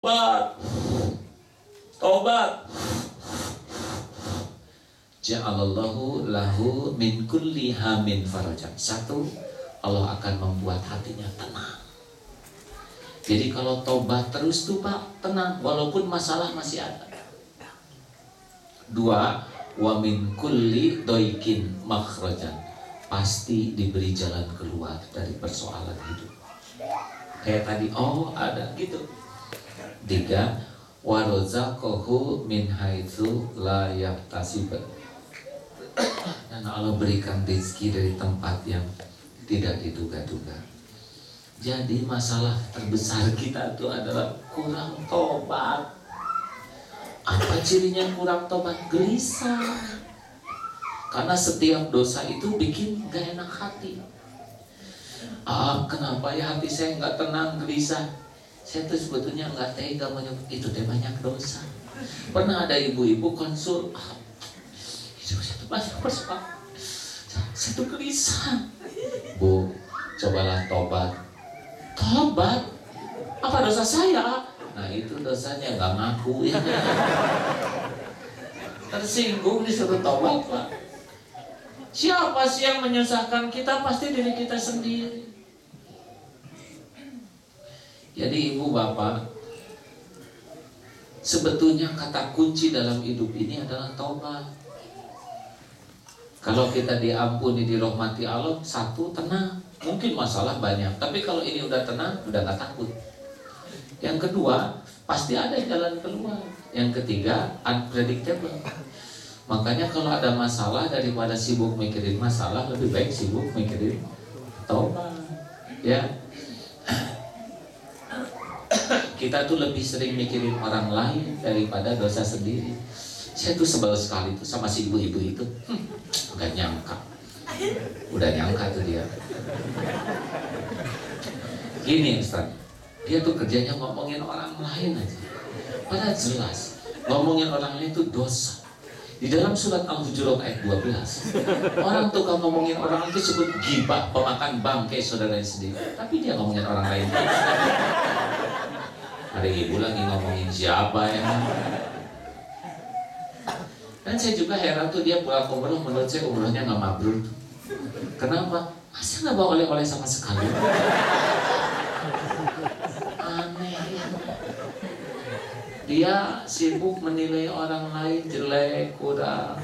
Tobat, tobat. Ja'alallahu lahu min kulli hamin farajan. Satu, Allah akan membuat hatinya tenang. Jadi kalau tobat terus tuh Pak, tenang walaupun masalah masih ada. Dua, wa min kulli doikin makhrajan. Pasti diberi jalan keluar dari persoalan hidup. Kayak tadi, oh ada gitu. Tiga, wa razaqahu min haitsu la yahtasib. Dan Allah berikan rezeki dari tempat yang tidak diduga-duga. Jadi masalah terbesar kita itu adalah kurang tobat. Apa cirinya kurang tobat? Gelisah. Karena setiap dosa itu bikin gak enak hati. Kenapa ya hati saya gak tenang, gelisah? Saya tuh sebetulnya gak tega menyebut itu teh banyak dosa. Pernah ada ibu-ibu konsul, saya tuh banyak persoalan, saya tuh gelisah. Bu, cobalah tobat. Tobat? Apa dosa saya? Nah itu dosanya gak ngaku ya. Tersinggung disuruh tobat Pak. Siapa sih yang menyusahkan kita? Pasti diri kita sendiri. Jadi ibu bapak, sebetulnya kata kunci dalam hidup ini adalah tobat. Kalau kita diampuni, dirahmati Allah, satu, tenang. Mungkin masalah banyak, tapi kalau ini udah tenang, udah gak takut. Yang kedua, pasti ada jalan keluar. Yang ketiga, unpredictable. Makanya kalau ada masalah, daripada sibuk mikirin masalah, lebih baik sibuk mikirin tobat. Ya, kita tuh lebih sering mikirin orang lain daripada dosa sendiri. Saya tuh sebel sekali tuh sama si ibu-ibu itu. Gak nyangka. Udah nyangka tuh dia. Gini Ustaz, dia tuh kerjanya ngomongin orang lain aja. Padahal jelas ngomongin orang lain itu dosa. Di dalam surat Al-Hujurat ayat 12, orang tukang ngomongin orang itu disebut ghibah, pemakan bangkai saudaranya sendiri. Tapi dia ngomongin orang lain. Ada ibu lagi ngomongin siapa ya. Dan saya juga heran tuh dia pulang umroh, menurut saya umrohnya gak mabrur tuh. Kenapa? Masa gak bawa oleh-oleh sama sekali? Aneh ya. Dia sibuk menilai orang lain jelek, kurang.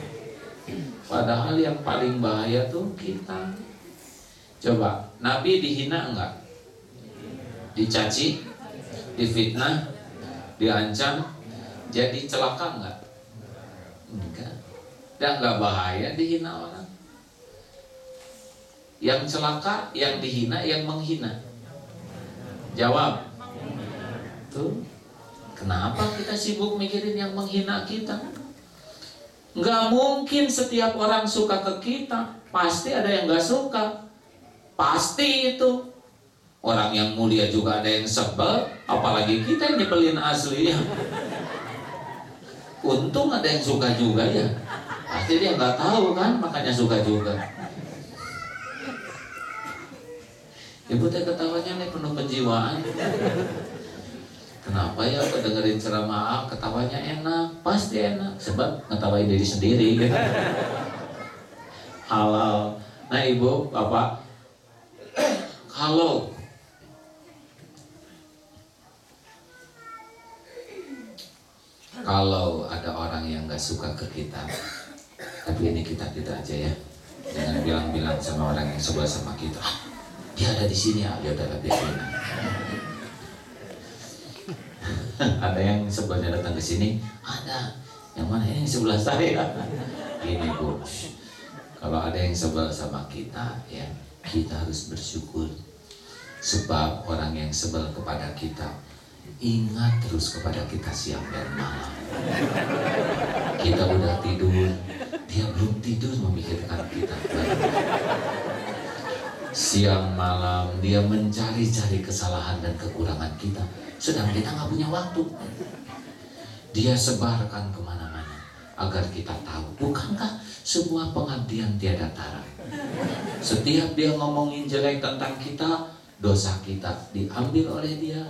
Padahal yang paling bahaya tuh kita. Coba, Nabi dihina enggak? Dicaci? Difitnah? Diancam? Jadi celaka enggak? Enggak. Dan enggak bahaya dihina orang. Yang celaka, yang dihina, yang menghina. Jawab. Tuh. Kenapa kita sibuk mikirin yang menghina kita? Nggak mungkin setiap orang suka ke kita. Pasti ada yang nggak suka. Pasti itu. Orang yang mulia juga ada yang sebel. Apalagi kita yang nyebelin asli. Untung ada yang suka juga ya. Pasti dia nggak tahu kan, makanya suka juga. Ibu teh ketawanya nih penuh penjiwaan. Kenapa ya aku dengerin ceramah ketawanya enak? Pasti enak, sebab ngetawain diri sendiri gitu. Halal. Nah ibu, bapak, kalau ada orang yang gak suka ke kita, tapi ini kita aja ya. Jangan bilang-bilang sama orang yang sebelah sama kita, dia ada di sini ya, dia udah lebih enak. Ada yang sebelumnya datang ke sini, ada. Yang mana yang sebelah saya? Gini Bu, kalau ada yang sebel sama kita, ya kita harus bersyukur. Sebab orang yang sebel kepada kita, ingat terus kepada kita siang dan malam. Kita udah tidur, dia belum tidur memikirkan kita. Siang malam dia mencari-cari kesalahan dan kekurangan kita, sedang kita nggak punya waktu. Dia sebarkan kemana-mana agar kita tahu. Bukankah sebuah pengabdian tiada tara? Setiap dia ngomongin jelek tentang kita, dosa kita diambil oleh dia,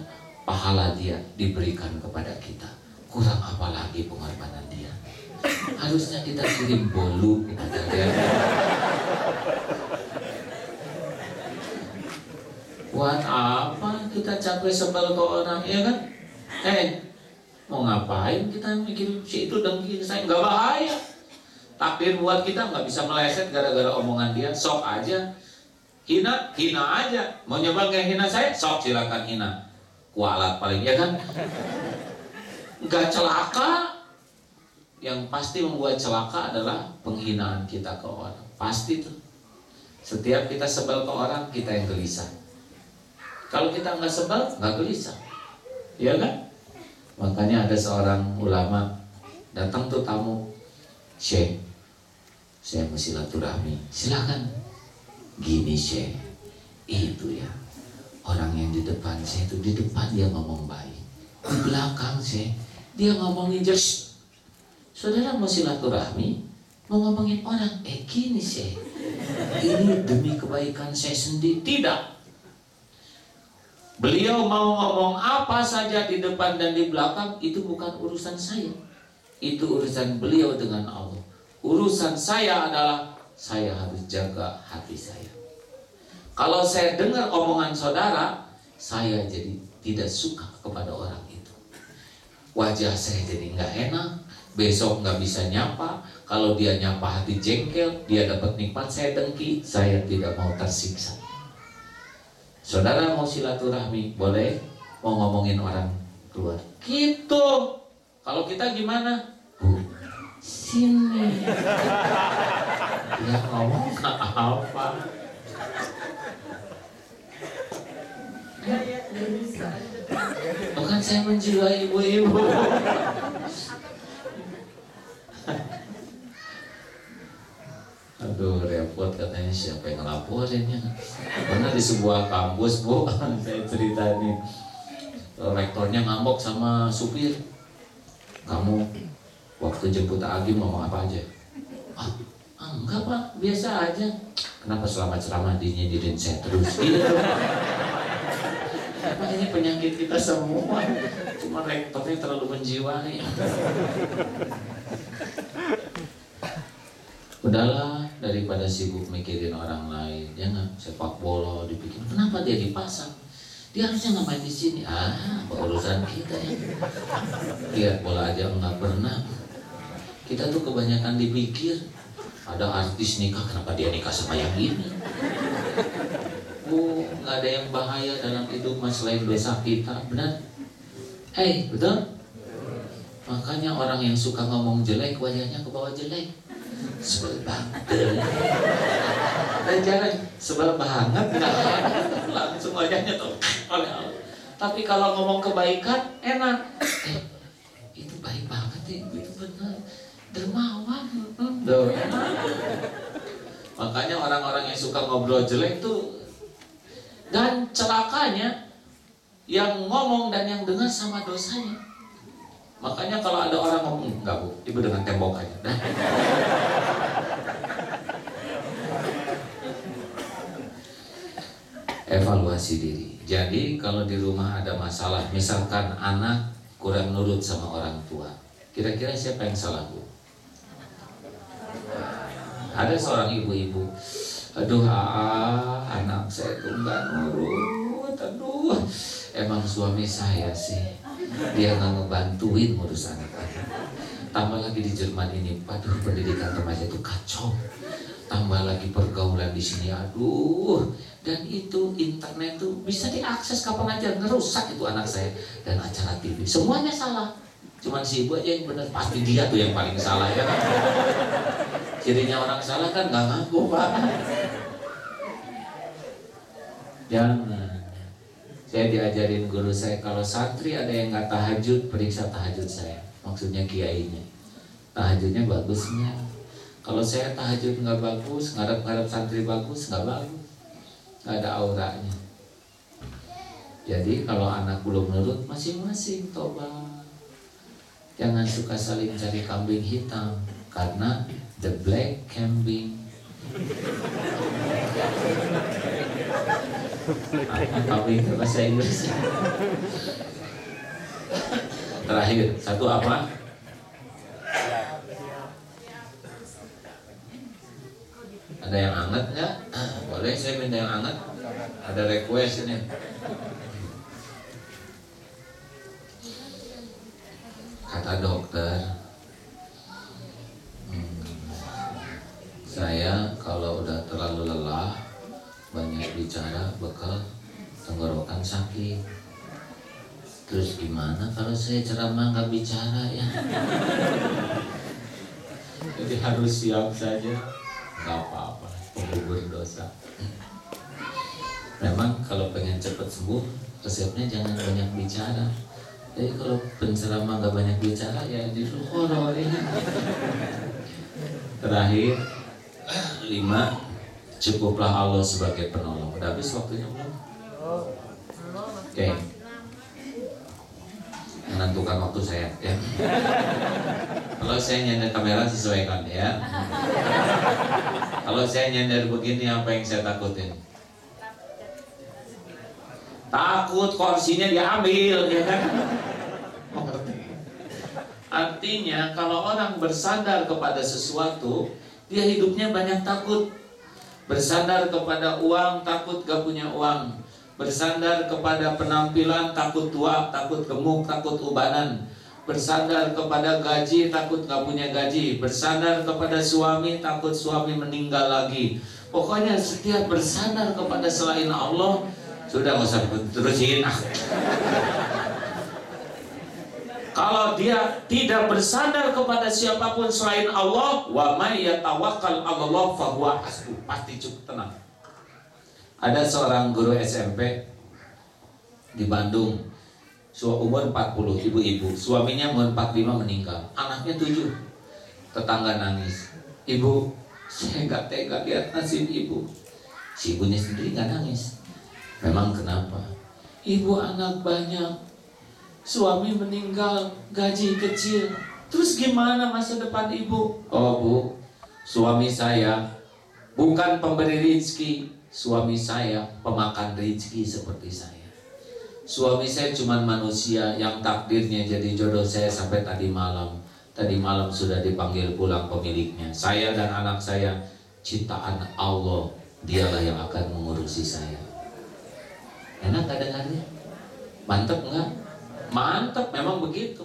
pahala dia diberikan kepada kita. Kurang apa lagi pengorbanan dia? Harusnya kita kirim bolu kepada dia. Buat apa kita capek sebel ke orang, ya kan? Mau ngapain kita mikir si itu dengki saya, nggak bahaya. Takdir buat kita nggak bisa meleset gara-gara omongan dia. Sok aja hina aja. Mau nyoba nggak hina saya, sok silakan hina. Kualat paling, ya kan? Nggak celaka. Yang pasti membuat celaka adalah penghinaan kita ke orang. Pasti tuh. Setiap kita sebel ke orang, kita yang gelisah. Kalau kita nggak sebel, nggak gelisah, ya kan? Makanya ada seorang ulama datang tuh tamu, Syekh, saya mau silaturahmi. Silakan. Gini Syekh, itu ya orang yang di depan saya itu, di depan dia ngomong baik, di belakang Syekh dia ngomongin just. Saudara mau silaturahmi, mau ngomongin orang, gini Syekh, ini demi kebaikan saya sendiri. Tidak. Beliau mau ngomong apa saja di depan dan di belakang, itu bukan urusan saya. Itu urusan beliau dengan Allah. Urusan saya adalah saya harus jaga hati saya. Kalau saya dengar omongan saudara, saya jadi tidak suka kepada orang itu. Wajah saya jadi nggak enak. Besok nggak bisa nyapa. Kalau dia nyapa hati jengkel, dia dapat nikmat, saya dengki. Saya tidak mau tersiksa. Saudara mau silaturahmi, boleh. Mau ngomongin orang keluar, gitu. Kalau kita gimana? Bu, sini. Dia ngomong apa? Bukan saya menjiwai ibu-ibu. Aduh repot katanya, siapa yang ngelaporinnya. Pernah di sebuah kampus Bu, saya cerita nih, rektornya ngambek sama supir. Kamu waktu jemput Agi ngomong apa aja? Enggak Pak, biasa aja. Kenapa selama ceramah dinyinyirin saya terus? Gitu. Pak, ini penyakit kita semua. Cuma rektornya terlalu menjiwai. Udahlah, daripada sibuk mikirin orang lain, ya nggak, sepak bola dibikin. Kenapa dia dipasang? Dia harusnya nggak main di sini. Apa urusan kita ya? Lihat bola aja nggak pernah. Kita tuh kebanyakan dipikir. Ada artis nikah, kenapa dia nikah sama yang ini? Nggak ada yang bahaya dalam hidup mas selain dosa kita, benar? Betul? Makanya orang yang suka ngomong jelek, wajahnya ke bawah jelek. Sebel banget. Dan jangan sebel banget, langsung wajahnya tuh oleh Allah. Tapi kalau ngomong kebaikan enak. Itu baik banget ya, itu benar, dermawan. Makanya orang-orang yang suka ngobrol jelek tuh, dan celakanya yang ngomong dan yang dengar sama dosanya. Makanya kalau ada orang ngomong, enggak Bu, ibu dengan tembok aja. Evaluasi diri. Jadi kalau di rumah ada masalah, misalkan anak kurang nurut sama orang tua, kira-kira siapa yang salah Bu? Ada seorang ibu-ibu, aduh anak saya tuh nggak nurut, aduh emang suami saya sih, dia nggak ngebantuin ngurus anak-anak. Tambah lagi di Jerman ini, aduh pendidikan remaja itu kacau. Tambah lagi pergaulan di sini, aduh. Dan itu internet tuh bisa diakses kapan aja, ngerusak itu anak saya. Dan acara TV, semuanya salah. Cuman si ibu aja yang benar, pasti dia tuh yang paling salah ya kan. Cirinya orang salah kan nggak ngaku Pak. Jangan. Saya diajarin guru saya, kalau santri ada yang nggak tahajud, periksa tahajud saya. Maksudnya kiainya, tahajudnya bagusnya. Kalau saya tahajud nggak bagus, ngarep-ngarep santri bagus, nggak bagus, nggak ada auranya. Jadi kalau anak belum nurut, masing-masing tobat. Jangan suka saling cari kambing hitam, karena the black kambing. Kambing bahasa Inggris. Terakhir, satu apa? Ada yang hangat nggak? Boleh saya minta yang hangat? Ada request ini. Kata dokter, saya kalau udah terlalu lelah, banyak bicara, bekal tenggorokan sakit. Terus gimana kalau saya ceramah nggak bicara ya? Jadi harus siap saja. Nggak apa-apa, penggugur dosa. Memang kalau pengen cepat sembuh, resepnya jangan banyak bicara. Jadi kalau penceramah nggak banyak bicara ya justru horor ini. Terakhir, 5, cukuplah Allah sebagai penolong. Udah habis waktunya belum? Oke. Menentukan waktu saya ya. Kalau saya nyender kamera sesuaikan ya. Kalau saya nyender begini apa yang saya takutin? Takut kursinya diambil ya kan? Artinya kalau orang bersandar kepada sesuatu, dia hidupnya banyak takut. Bersandar kepada uang, takut gak punya uang. Bersandar kepada penampilan, takut tua, takut gemuk, takut ubanan. Bersandar kepada gaji, takut gak punya gaji. Bersandar kepada suami, takut suami meninggal lagi. Pokoknya setiap bersandar kepada selain Allah, sudah gak usah terusin. Kalau dia tidak bersandar kepada siapapun selain Allah, wa may yatawakkal 'alallah fahuwa hasbuh, pasti cukup tenang. Ada seorang guru SMP di Bandung, umur 40, ibu-ibu, suaminya umur 45 meninggal, anaknya 7. Tetangga nangis, ibu, saya gak tega lihat nasib ibu. Si ibunya sendiri gak nangis. Memang kenapa? Ibu anak banyak, suami meninggal, gaji kecil, terus gimana masa depan ibu? Oh bu, suami saya bukan pemberi rezeki, suami saya pemakan rezeki seperti saya. Suami saya cuma manusia yang takdirnya jadi jodoh saya sampai tadi malam. Tadi malam sudah dipanggil pulang pemiliknya. Saya dan anak saya ciptaan Allah, dialah yang akan mengurusi saya. Enak gak dengarnya? Mantep nggak? Mantep, memang begitu.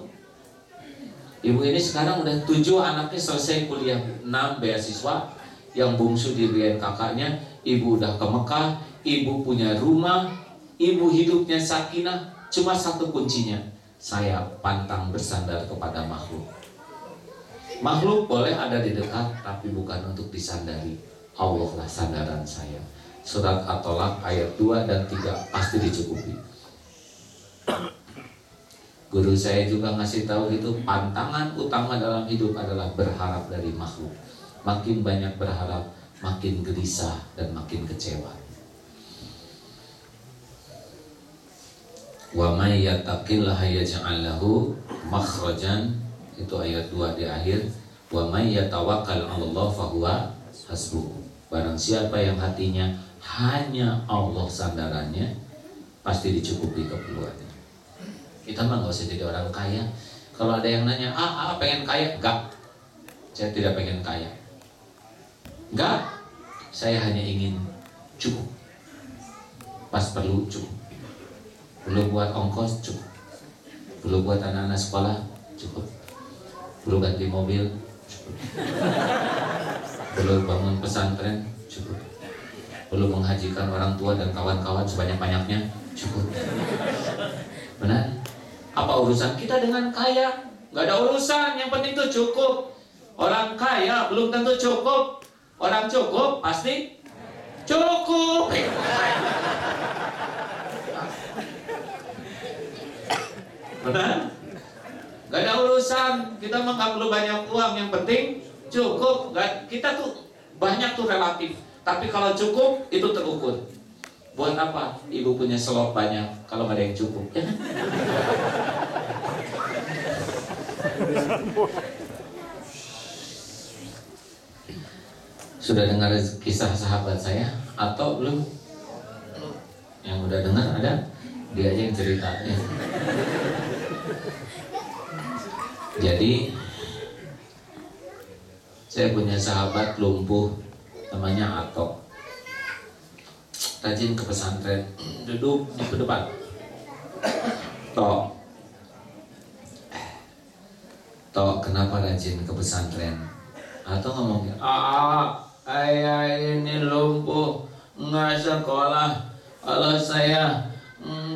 Ibu ini sekarang udah 7 anaknya selesai kuliah, 6 beasiswa, yang bungsu dibeliin kakaknya. Ibu udah ke Mekah, ibu punya rumah, ibu hidupnya sakinah. Cuma satu kuncinya, saya pantang bersandar kepada makhluk. Makhluk boleh ada di dekat, tapi bukan untuk disandari. Allah lah sandaran saya. Surat At-Tolak ayat 2 dan 3 pasti dicukupi. Guru saya juga ngasih tahu itu, pantangan utama dalam hidup adalah berharap dari makhluk. Makin banyak berharap, makin gelisah dan makin kecewa. Wa may yattaqillaha yaj'al lahu makhrajan, itu ayat 2 di akhir. Wa may yatawakkal 'alallah fahuwa hasbuh. Barang siapa yang hatinya hanya Allah sandarannya, pasti dicukupi keperluannya. Kita mah nggak usah jadi orang kaya. Kalau ada yang nanya, pengen kaya? Enggak, saya tidak pengen kaya. Enggak, saya hanya ingin cukup. Pas perlu cukup. Perlu buat ongkos cukup. Perlu buat anak-anak sekolah cukup. Perlu ganti mobil cukup. Perlu bangun pesantren cukup. Perlu menghajikan orang tua dan kawan-kawan sebanyak-banyaknya cukup. Benar? Apa urusan kita dengan kaya? Gak ada urusan, yang penting itu cukup. Orang kaya belum tentu cukup. Orang cukup pasti cukup. Benar? Gak ada urusan, kita mah gak perlu banyak uang, yang penting cukup. Kita tuh banyak tuh relatif, tapi kalau cukup itu terukur. Buat apa ibu punya selop banyak kalau gak ada yang cukup? Sudah dengar kisah sahabat saya atau belum? Yang udah dengar ada? Dia aja yang cerita. Jadi saya punya sahabat lumpuh namanya Atok, rajin ke pesantren, duduk di depan. Tok, kenapa rajin ke pesantren? Atau ngomongin, ayah ini lumpuh, nggak sekolah. Kalau saya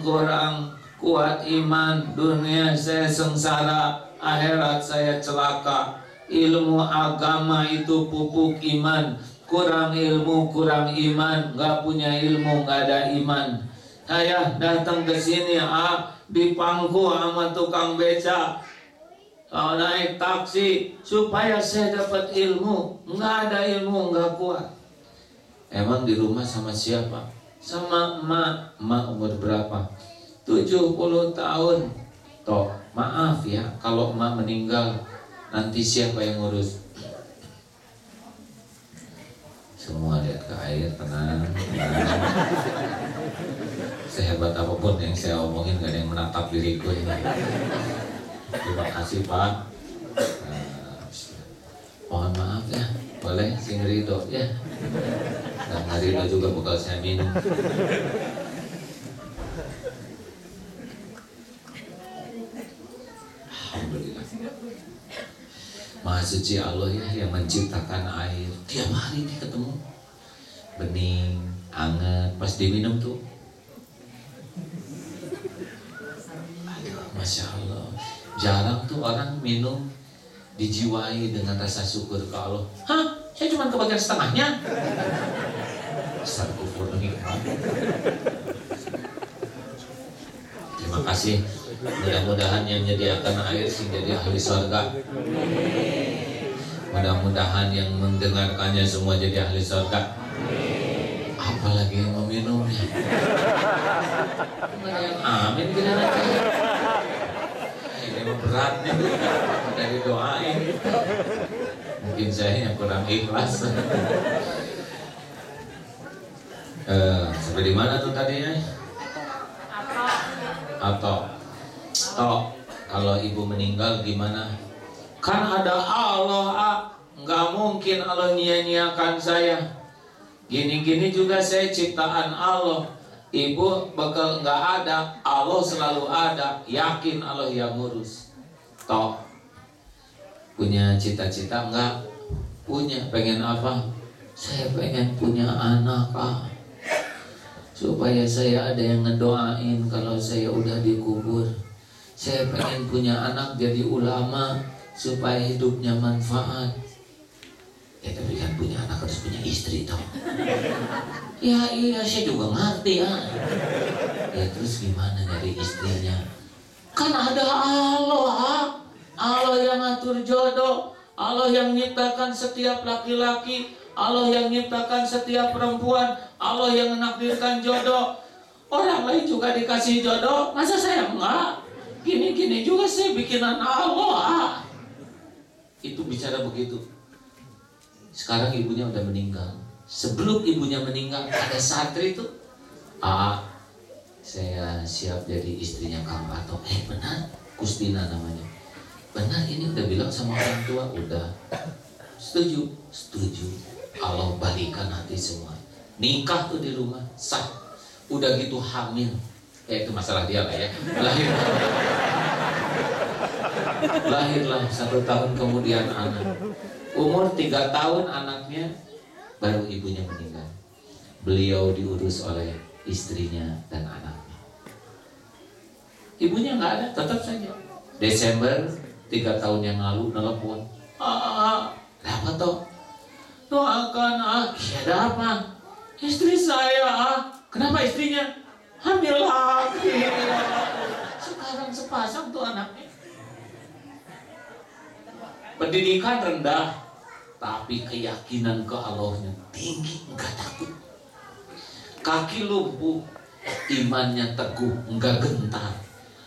kurang kuat iman, dunia saya sengsara, akhirat saya celaka. Ilmu agama itu pupuk iman. Kurang ilmu, kurang iman. Nggak punya ilmu, nggak ada iman. Saya datang ke sini, dipangku sama tukang beca, naik taksi supaya saya dapat ilmu. Nggak ada ilmu, nggak kuat. Emang di rumah sama siapa? Sama emak. Emak umur berapa? 70 tahun. Toh, maaf ya, kalau emak meninggal, nanti siapa yang ngurus? Semua lihat ke air, tenang. Sehebat apapun yang saya omongin, gak ada yang menatap diriku ini. Terima kasih Pak. Mohon maaf ya, boleh sing ridho ya. Dan ridho juga bakal saya minum. Alhamdulillah. Maha suci Allah ya, yang menciptakan air. Tiap hari dia ketemu bening, anget, pas diminum tuh, aduh, Masya Allah. Jarang tuh orang minum dijiwai dengan rasa syukur ke Allah. Hah? Saya cuma kebagian setengahnya. Besar kufur nikmat. Terima kasih. Mudah-mudahan yang menyediakan air sehingga dia ahli surga. Mudah-mudahan yang mendengarkannya semua jadi ahli surga. Apalagi yang meminumnya. Yang amin gila aja. Ini berat nih. Dari doain. Mungkin saya yang kurang ikhlas. Sampai di mana tuh tadinya? Atau kalau ibu meninggal gimana? Kan ada Allah, nggak mungkin Allah nyia-nyiakan saya. Gini-gini juga saya ciptaan Allah. Ibu bakal nggak ada, Allah selalu ada. Yakin Allah yang ngurus. Punya cita-cita nggak? Punya. Pengen apa? Saya pengen punya anak, supaya saya ada yang ngedoain kalau saya udah dikubur. Saya pengen punya anak jadi ulama supaya hidupnya manfaat. Ya tapi kan punya anak harus punya istri toh. Ya iya saya juga ngerti ya. Ya terus gimana nyari istrinya? Kan ada Allah, Allah yang ngatur jodoh, Allah yang nyiptakan setiap laki-laki, Allah yang nyiptakan setiap perempuan, Allah yang menakdirkan jodoh. Orang lain juga dikasih jodoh, masa saya enggak? Gini-gini juga saya bikinan Allah. Itu bicara begitu. Sekarang ibunya udah meninggal. Sebelum ibunya meninggal, ada santri itu, saya siap jadi istrinya Kang Atok. Benar, Kustina namanya. Benar, ini udah bilang sama orang tua, udah. Setuju. Allah balikan hati semua. Nikah tuh di rumah, sah. Udah gitu hamil. Itu masalah dia lah ya. Lahirlah 1 tahun kemudian anak. Umur 3 tahun anaknya, baru ibunya meninggal. Beliau diurus oleh istrinya dan anaknya. Ibunya nggak ada, tetap saja. Desember 3 tahun yang lalu nelpon. Apa toh? Doakan ada apa? Istri saya kenapa istrinya? Hamil lagi. Sekarang sepasang tuh anaknya. Pendidikan rendah, tapi keyakinan ke Allahnya tinggi, enggak takut. Kaki lumpuh, imannya teguh, enggak gentar.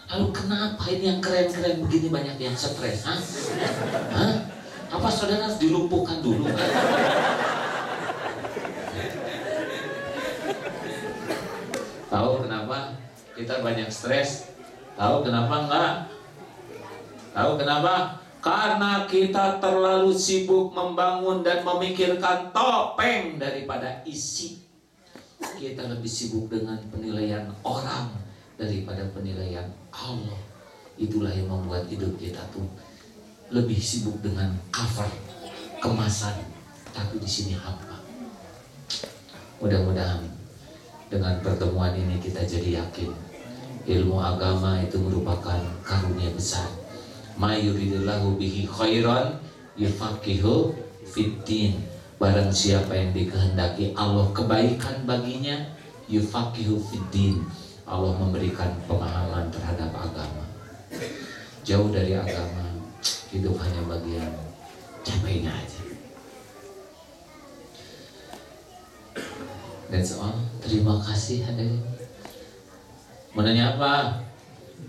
Lalu kenapa ini yang keren-keren begini banyak yang stres? Apa saudara harus dilumpuhkan dulu? Tahu kenapa kita banyak stres? Tahu kenapa enggak? Tahu kenapa? Karena kita terlalu sibuk membangun dan memikirkan topeng daripada isi. Kita lebih sibuk dengan penilaian orang daripada penilaian Allah. Itulah yang membuat hidup kita tuh lebih sibuk dengan cover, kemasan, tapi di sini apa? Mudah-mudahan dengan pertemuan ini kita jadi yakin ilmu agama itu merupakan karunia besar. Ma yuridillahu bihi khairan yufaqihu fiddin. Barang siapa yang dikehendaki Allah kebaikan baginya, yufaqihu fiddin, Allah memberikan pemahaman terhadap agama. Jauh dari agama, hidup hanya bagian capeknya aja. That's all. Terima kasih hadirin. Mau nanya apa?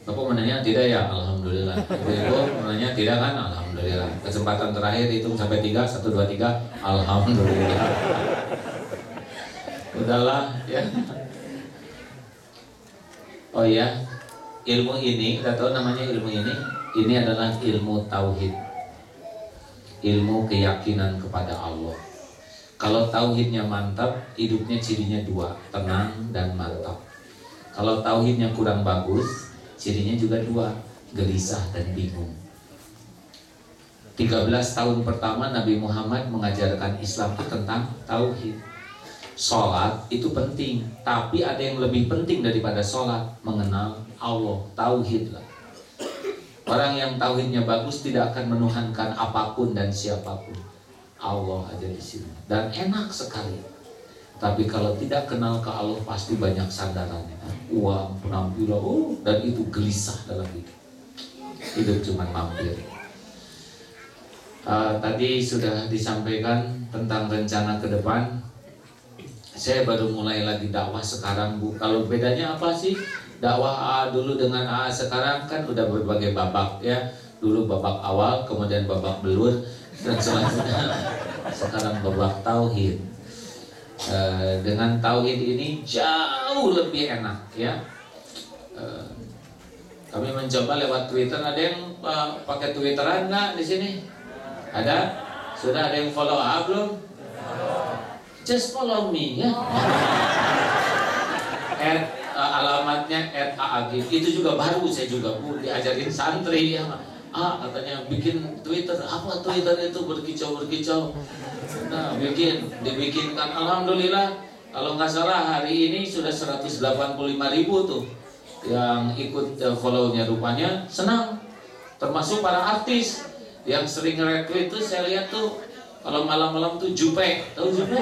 Bapak mau nanya tidak ya? Alhamdulillah. Ibu mau nanya tidak kan? Alhamdulillah. Kesempatan terakhir hitung sampai 3, 1, 2, 3. Alhamdulillah. Udahlah ya. Oh ya, ilmu ini kita tahu namanya ilmu ini. Ini adalah ilmu tauhid. Ilmu keyakinan kepada Allah. Kalau tauhidnya mantap, hidupnya cirinya 2, tenang dan mantap. Kalau tauhidnya kurang bagus, cirinya juga 2, gelisah dan bingung. 13 tahun pertama Nabi Muhammad mengajarkan Islam itu tentang tauhid. Sholat itu penting, tapi ada yang lebih penting daripada sholat, mengenal Allah, tauhid lah. Orang yang tauhidnya bagus tidak akan menuhankan apapun dan siapapun. Allah aja di sini dan enak sekali. Tapi kalau tidak kenal ke Allah pasti banyak sandarannya, uang, penampilan, dan itu gelisah dalam hidup. Hidup cuma mampir. Tadi sudah disampaikan tentang rencana ke depan. Saya baru mulai lagi dakwah sekarang, Bu. Kalau bedanya apa sih? Dakwah dulu dengan sekarang kan udah berbagai babak ya. Dulu babak awal, kemudian babak belur, dan selanjutnya sekarang babak tauhid. Dengan tauhid ini jauh lebih enak ya. Kami mencoba lewat Twitter. Ada yang pakai Twitteran nggak di sini? Ada? Sudah ada yang follow belum? Just follow me ya. Alamatnya @aagif. Itu juga baru, saya juga Bu diajarin santri ya. Katanya bikin Twitter. Apa Twitter itu berkicau-berkicau? Nah, dibikinkan. Alhamdulillah, kalau nggak salah hari ini sudah 185.000 tuh yang ikut follow-nya. Rupanya senang, termasuk para artis yang sering retweet tuh. Saya lihat tuh kalau malam-malam tuh Jupe, tahu Jupe?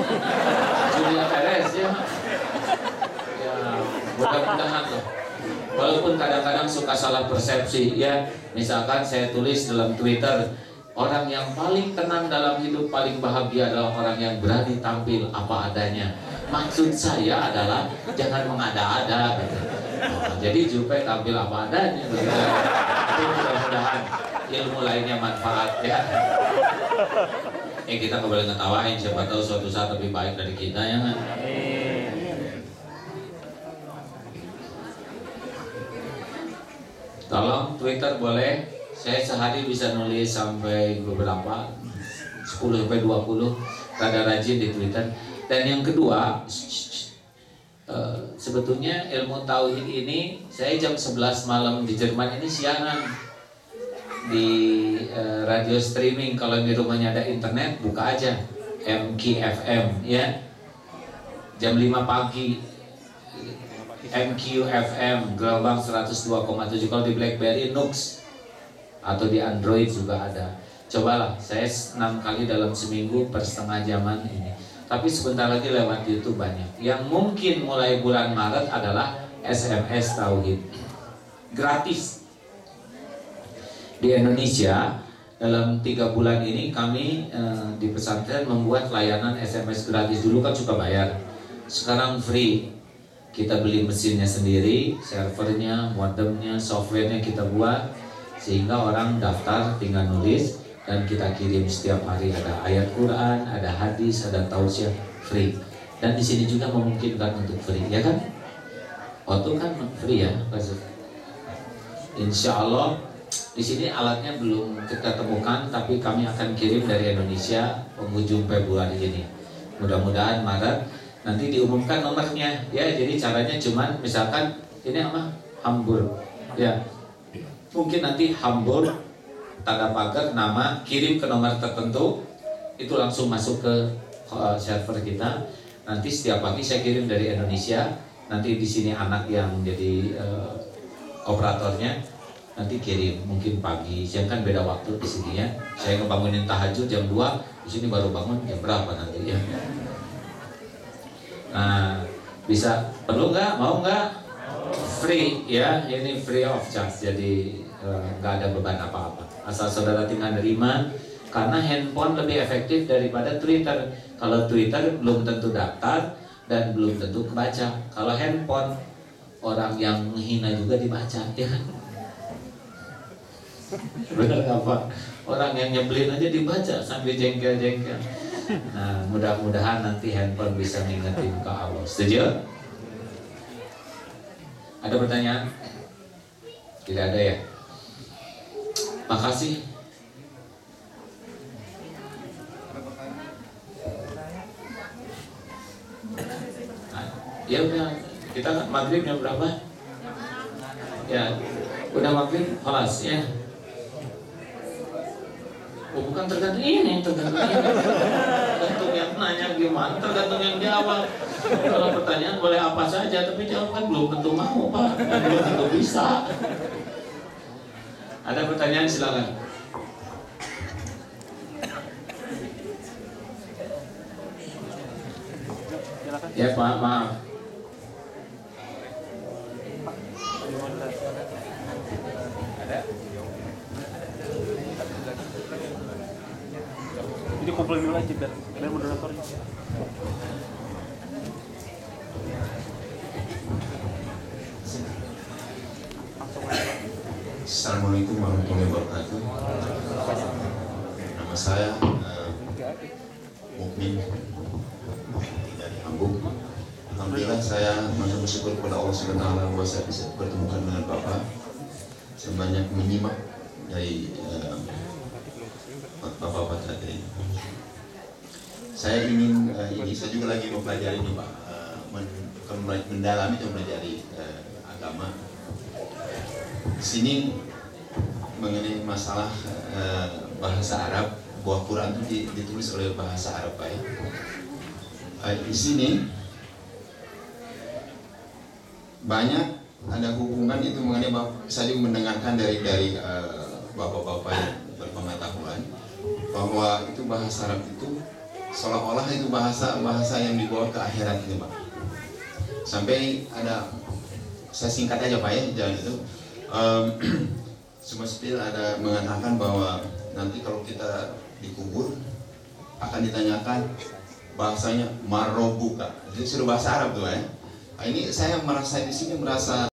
Julia Perez ya. Ya, mudah-mudahan loh. Walaupun kadang-kadang suka salah persepsi ya. Misalkan saya tulis dalam Twitter, orang yang paling tenang dalam hidup, paling bahagia adalah orang yang berani tampil apa adanya. Maksud saya adalah jangan mengada-ada gitu. Jadi Jupe tampil apa adanya gitu. Tapi mudah-mudahan ilmu lainnya manfaat ya. Kita nggak boleh ngetawain, siapa tahu suatu saat lebih baik dari kita ya kan. Tolong Twitter boleh. Saya sehari bisa nulis sampai beberapa 10-20, rada rajin di Twitter. Dan yang kedua, sebetulnya ilmu tauhid ini saya jam 11 malam di Jerman ini siaran di radio streaming. Kalau di rumahnya ada internet, buka aja MQFM ya. Jam 5 pagi MQFM gelombang 102,7. Kalau di BlackBerry Nux atau di Android juga ada. Cobalah, saya 6 kali dalam seminggu per setengah jaman ini. Tapi sebentar lagi lewat YouTube banyak. Yang mungkin mulai bulan Maret adalah SMS Tauhid gratis. Di Indonesia dalam 3 bulan ini kami di pesantren membuat layanan SMS gratis. Dulu kan suka bayar, sekarang free. Kita beli mesinnya sendiri, servernya, modemnya, softwarenya kita buat, sehingga orang daftar tinggal nulis dan kita kirim setiap hari. Ada ayat Quran, ada hadis, ada tausiah, free. Dan di sini juga memungkinkan untuk free, ya kan? Waktu kan free ya, Insya Allah Di sini alatnya belum kita temukan, tapi kami akan kirim dari Indonesia penghujung Februari ini. Mudah-mudahan Maret nanti diumumkan nomornya ya. Jadi caranya cuman misalkan ini apa? Hamburg. Ya. Mungkin nanti Hamburg tanda pagar nama kirim ke nomor tertentu itu langsung masuk ke server kita. Nanti setiap pagi saya kirim dari Indonesia. Nanti di sini anak yang jadi operatornya nanti kirim mungkin pagi, siang kan beda waktu di sini ya. Saya ngebangunin tahajud jam 2, di sini baru bangun jam berapa nanti ya. Nah, bisa perlu nggak? Mau nggak? Free ya, ini free of charge, jadi nggak ada beban apa-apa. Asal saudara tinggal nerima, karena handphone lebih efektif daripada Twitter. Kalau Twitter belum tentu daftar dan belum tentu kebaca. Kalau handphone orang yang menghina juga dibaca ya kan? Benar apa? Orang yang nyebelin aja dibaca sambil jengkel-jengkel. Nah, mudah-mudahan nanti handphone bisa ngingetin ke Allah. Setuju? Ada pertanyaan? Tidak ada ya? Makasih. Ya udah, kita maghrib jam berapa? Ya, udah maghrib, kelas ya. Oh, bukan tergantung ini, tergantung yang nanya gimana, tergantung yang jawab. Kalau pertanyaan boleh apa saja, tapi jawab kan belum tentu mau Pak, belum tentu bisa. Ada pertanyaan silakan. Ya Pak, maaf. Ada? Jadi kumpulin dulu aja biar moderatornya. Assalamualaikum warahmatullahi wabarakatuh. Nama saya Mukmin dari Hamburg. Alhamdulillah saya masih bersyukur kepada Allah SWT bahwa saya bisa bertemukan dengan Bapak. Sebanyak menyimak dari Bapak tadi. Saya ingin saya juga lagi mempelajari ini Pak, mendalami dan mempelajari agama. Di sini mengenai masalah bahasa Arab, bahwa Quran itu ditulis oleh bahasa Arab Pak ya. Di sini banyak ada hubungan itu mengenai saya juga mendengarkan dari bapak-bapak yang berpengetahuan bahwa itu bahasa Arab itu seolah-olah itu bahasa yang dibawa ke akhirat itu Pak. Sampai ada, saya singkat aja Pak ya, jangan itu. Semua spill ada mengatakan bahwa nanti kalau kita dikubur akan ditanyakan bahasanya marobuka. Itu sudah bahasa Arab tuh ya. Ini saya merasa di sini merasa